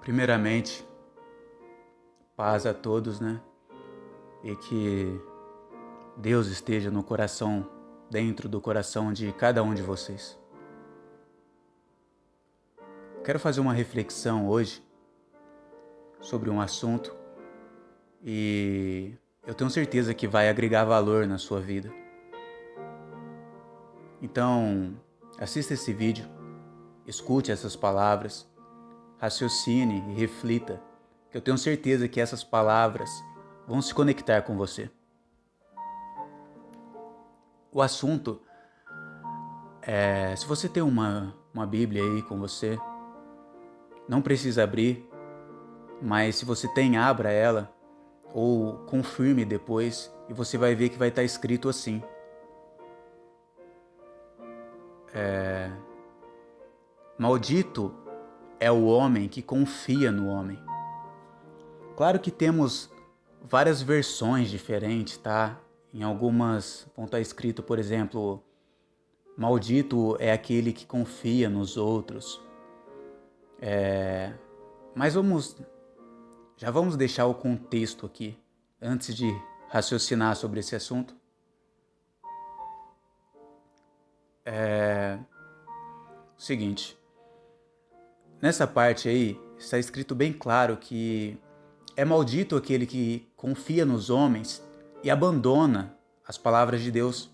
Primeiramente, paz a todos, né? E que Deus esteja no coração, dentro do coração de cada um de vocês. Quero fazer uma reflexão hoje sobre um assunto e eu tenho certeza que vai agregar valor na sua vida. Então, assista esse vídeo, escute essas palavras, raciocine e reflita, que eu tenho certeza que essas palavras vão se conectar com você. O assunto é, se você tem uma Bíblia aí com você, não precisa abrir, mas se você tem, abra ela ou confirme depois e você vai ver que vai estar escrito assim. Maldito é o homem que confia no homem. Claro que temos várias versões diferentes, tá? Em algumas vão estar escrito, por exemplo, maldito é aquele que confia nos outros. Mas já vamos deixar o contexto aqui, antes de raciocinar sobre esse assunto. O seguinte, nessa parte aí está escrito bem claro que é maldito aquele que confia nos homens e abandona as palavras de Deus.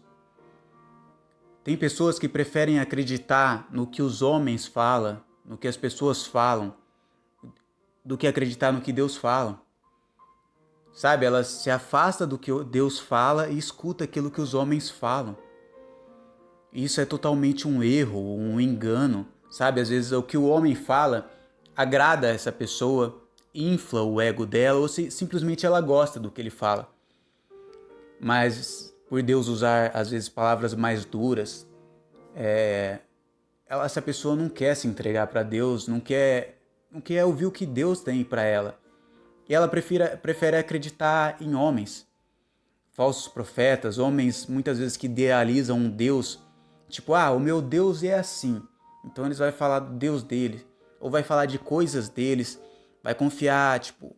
Tem pessoas que preferem acreditar no que os homens falam, no que as pessoas falam, do que acreditar no que Deus fala. Sabe, ela se afasta do que Deus fala e escuta aquilo que os homens falam. Isso é totalmente um erro, um engano, sabe? Às vezes o que o homem fala agrada essa pessoa, infla o ego dela ou simplesmente ela gosta do que ele fala. Mas por Deus usar às vezes palavras mais duras, essa pessoa não quer se entregar para Deus, não quer ouvir o que Deus tem para ela. E ela prefere acreditar em homens, falsos profetas, homens muitas vezes que idealizam um Deus, tipo, o meu Deus é assim, então eles vão falar do Deus dele, ou vai falar de coisas deles, vai confiar, tipo,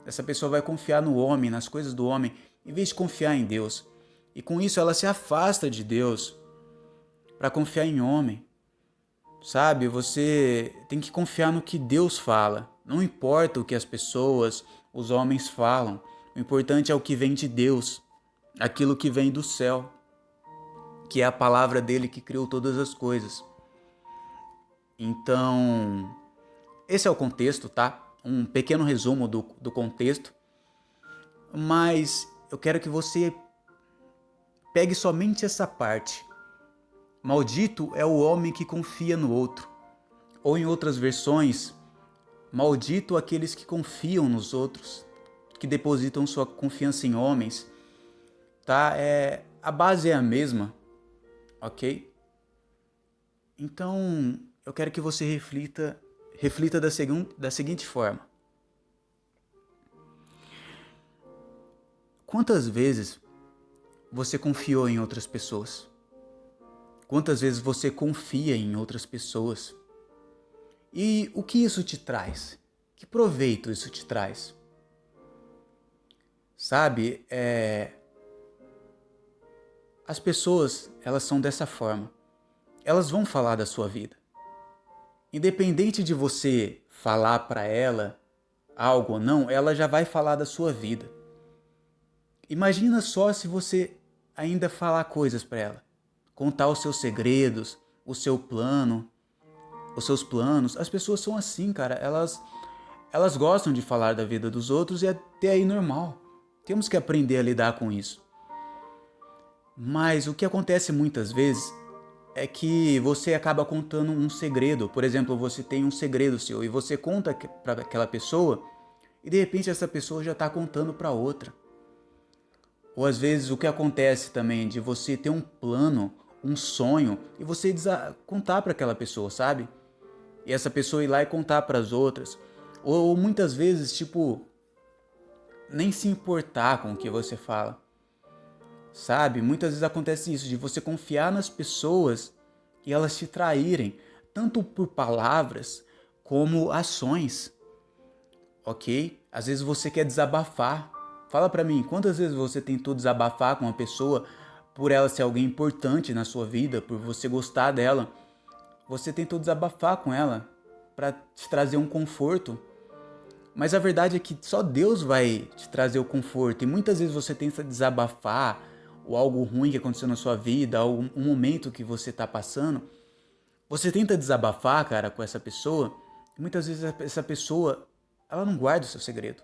essa pessoa vai confiar no homem, nas coisas do homem, em vez de confiar em Deus. E com isso ela se afasta de Deus para confiar em homem. Sabe, você tem que confiar no que Deus fala. Não importa o que as pessoas, os homens falam. O importante é o que vem de Deus, aquilo que vem do céu, que é a palavra dele que criou todas as coisas. Então, esse é o contexto, tá? Um pequeno resumo do contexto. Mas eu quero que você pegue somente essa parte. Maldito é o homem que confia no outro. Ou em outras versões, maldito aqueles que confiam nos outros, que depositam sua confiança em homens. Tá? A base é a mesma, ok? Então, eu quero que você reflita da seguinte forma. Quantas vezes você confiou em outras pessoas? Quantas vezes você confia em outras pessoas? E o que isso te traz? Que proveito isso te traz? Sabe, as pessoas, elas são dessa forma. Elas vão falar da sua vida. Independente de você falar para ela algo ou não, ela já vai falar da sua vida. Imagina só se você ainda falar coisas para ela. Contar os seus segredos, o seu plano, os seus planos. As pessoas são assim, cara. Elas gostam de falar da vida dos outros e até aí normal. Temos que aprender a lidar com isso. Mas o que acontece muitas vezes é que você acaba contando um segredo. Por exemplo, você tem um segredo seu e você conta para aquela pessoa e de repente essa pessoa já está contando para outra. Ou às vezes o que acontece também de você ter um plano, um sonho e você contar para aquela pessoa, sabe? E essa pessoa ir lá e contar para as outras. Ou muitas vezes, tipo, nem se importar com o que você fala. Sabe? Muitas vezes acontece isso, de você confiar nas pessoas e elas te traírem, tanto por palavras como ações. ok? Às vezes você quer desabafar. Fala pra mim, quantas vezes você tentou desabafar com uma pessoa por ela ser alguém importante na sua vida, por você gostar dela? Você tentou desabafar com ela pra te trazer um conforto, mas a verdade é que só Deus vai te trazer o conforto. E muitas vezes você tenta desabafar ou algo ruim que aconteceu na sua vida, ou um momento que você tá passando. Você tenta desabafar, cara, com essa pessoa. E muitas vezes essa pessoa, ela não guarda o seu segredo.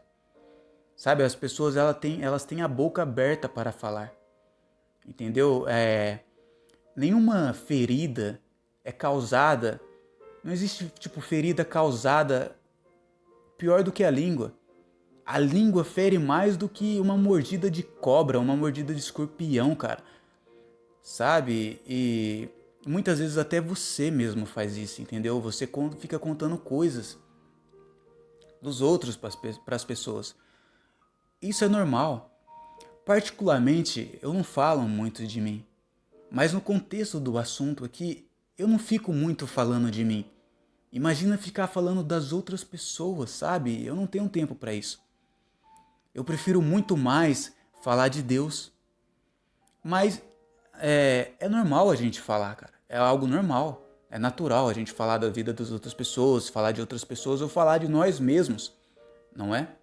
Sabe, as pessoas elas têm a boca aberta para falar. Entendeu? Nenhuma ferida é causada. Não existe tipo ferida causada pior do que a língua. A língua fere mais do que uma mordida de cobra, uma mordida de escorpião, cara. Sabe? E muitas vezes até você mesmo faz isso, entendeu? Você fica contando coisas dos outros para as pessoas. Isso é normal. Particularmente, eu não falo muito de mim. Mas no contexto do assunto aqui, eu não fico muito falando de mim. Imagina ficar falando das outras pessoas, sabe? Eu não tenho tempo para isso. Eu prefiro muito mais falar de Deus. Mas é normal a gente falar, cara. É algo normal. É natural a gente falar da vida das outras pessoas, falar de outras pessoas ou falar de nós mesmos, não é?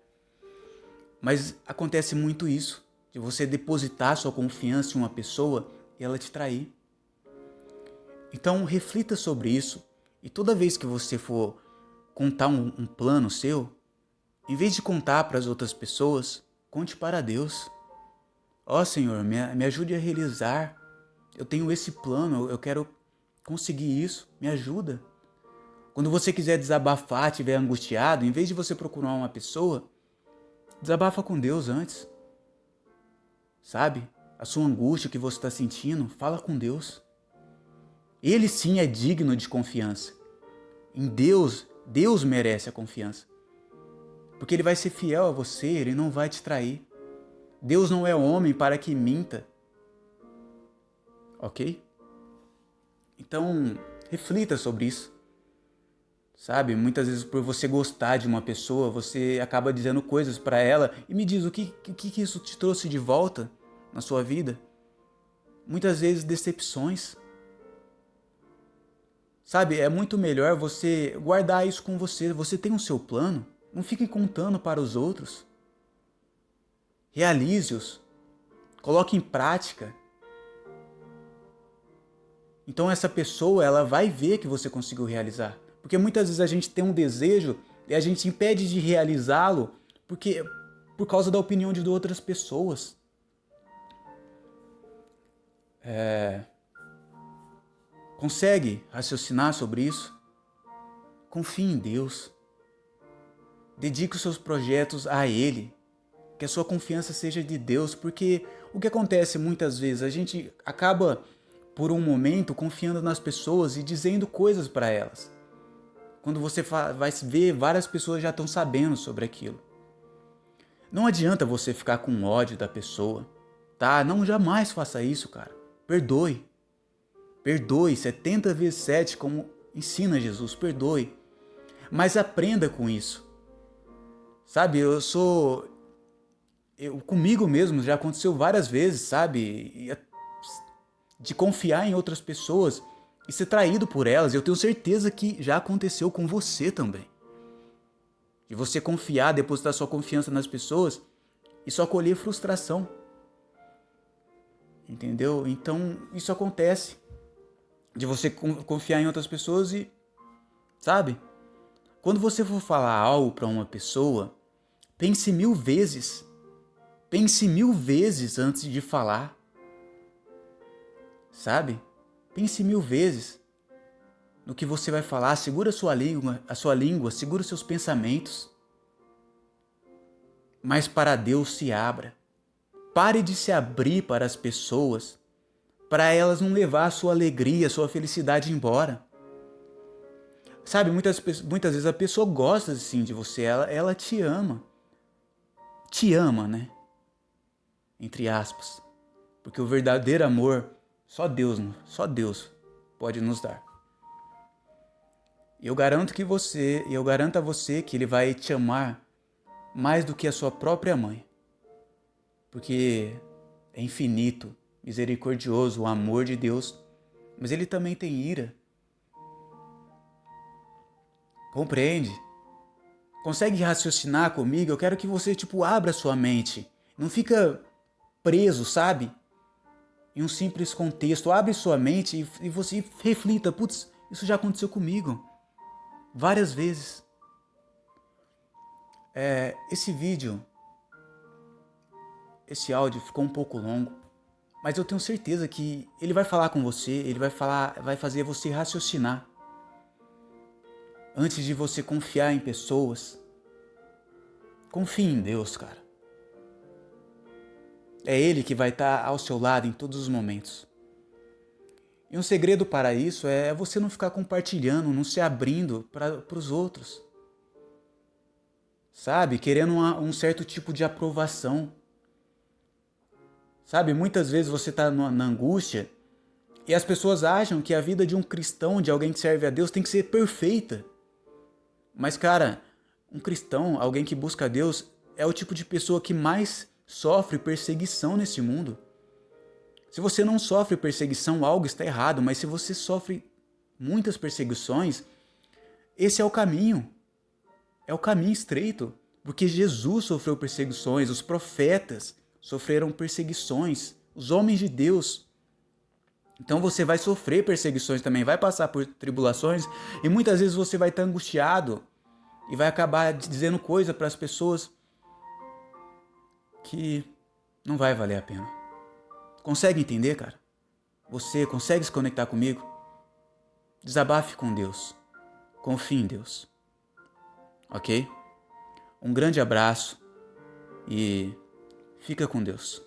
Mas acontece muito isso, de você depositar sua confiança em uma pessoa e ela te trair. Então reflita sobre isso e toda vez que você for contar um plano seu, em vez de contar para as outras pessoas, conte para Deus. Ó Senhor, me ajude a realizar. Eu tenho esse plano, eu quero conseguir isso, me ajuda. Quando você quiser desabafar, estiver angustiado, em vez de você procurar uma pessoa, desabafa com Deus antes. Sabe? A sua angústia que você está sentindo, fala com Deus. Ele sim é digno de confiança. Em Deus, Deus merece a confiança. Porque Ele vai ser fiel a você, Ele não vai te trair. Deus não é homem para que minta. Ok? Então, reflita sobre isso. Sabe, muitas vezes por você gostar de uma pessoa, você acaba dizendo coisas para ela e me diz o que isso te trouxe de volta na sua vida. Muitas vezes decepções. Sabe, é muito melhor você guardar isso com você. Você tem o seu plano, não fique contando para os outros. Realize-os, coloque em prática. Então essa pessoa, ela vai ver que você conseguiu realizar. Porque muitas vezes a gente tem um desejo e a gente impede de realizá-lo por causa da opinião de outras pessoas. Consegue raciocinar sobre isso? Confie em Deus. Dedique os seus projetos a Ele. Que a sua confiança seja de Deus, porque o que acontece muitas vezes, a gente acaba por um momento confiando nas pessoas e dizendo coisas para elas. Quando você vai ver, várias pessoas já estão sabendo sobre aquilo. Não adianta você ficar com ódio da pessoa, tá? Não, jamais faça isso, cara. Perdoe. Perdoe 70 vezes 7, como ensina Jesus, perdoe. Mas aprenda com isso. Sabe, comigo mesmo já aconteceu várias vezes, sabe? De confiar em outras pessoas e ser traído por elas. Eu tenho certeza que já aconteceu com você também. De você confiar, depositar sua confiança nas pessoas e só colher frustração. Entendeu? Então, isso acontece. De você confiar em outras pessoas e, sabe? Quando você for falar algo para uma pessoa, pense 1000 vezes. Pense 1000 vezes antes de falar. Sabe? Pense 1000 vezes no que você vai falar. Segura a sua língua, segura os seus pensamentos. Mas para Deus se abra. Pare de se abrir para as pessoas, para elas não levar a sua alegria, a sua felicidade embora. Sabe, muitas vezes a pessoa gosta assim de você, ela te ama. Te ama, né? Entre aspas. Porque o verdadeiro amor, só Deus pode nos dar. E eu garanto a você que Ele vai te amar mais do que a sua própria mãe. Porque é infinito, misericordioso o amor de Deus, mas ele também tem ira. Compreende? Consegue raciocinar comigo? Eu quero que você, abra sua mente. Não fica preso, sabe? Em um simples contexto. Abre sua mente e você reflita. Putz, isso já aconteceu comigo. Várias vezes. Esse áudio ficou um pouco longo. Mas eu tenho certeza que ele vai falar com você. Ele vai fazer você raciocinar. Antes de você confiar em pessoas, confie em Deus, cara. É Ele que vai estar ao seu lado em todos os momentos. E um segredo para isso é você não ficar compartilhando, não se abrindo para os outros. Sabe? Querendo um certo tipo de aprovação. Sabe? Muitas vezes você está na angústia e as pessoas acham que a vida de um cristão, de alguém que serve a Deus, tem que ser perfeita. Mas, cara, um cristão, alguém que busca a Deus, é o tipo de pessoa que mais sofre perseguição nesse mundo. Se você não sofre perseguição, algo está errado, mas se você sofre muitas perseguições, esse é o caminho. É o caminho estreito, porque Jesus sofreu perseguições, os profetas sofreram perseguições, os homens de Deus. Então você vai sofrer perseguições também, vai passar por tribulações e muitas vezes você vai estar angustiado e vai acabar dizendo coisa para as pessoas que não vai valer a pena. Consegue entender, cara? Você consegue se conectar comigo? Desabafe com Deus. Confie em Deus. Ok? Um grande abraço e fica com Deus.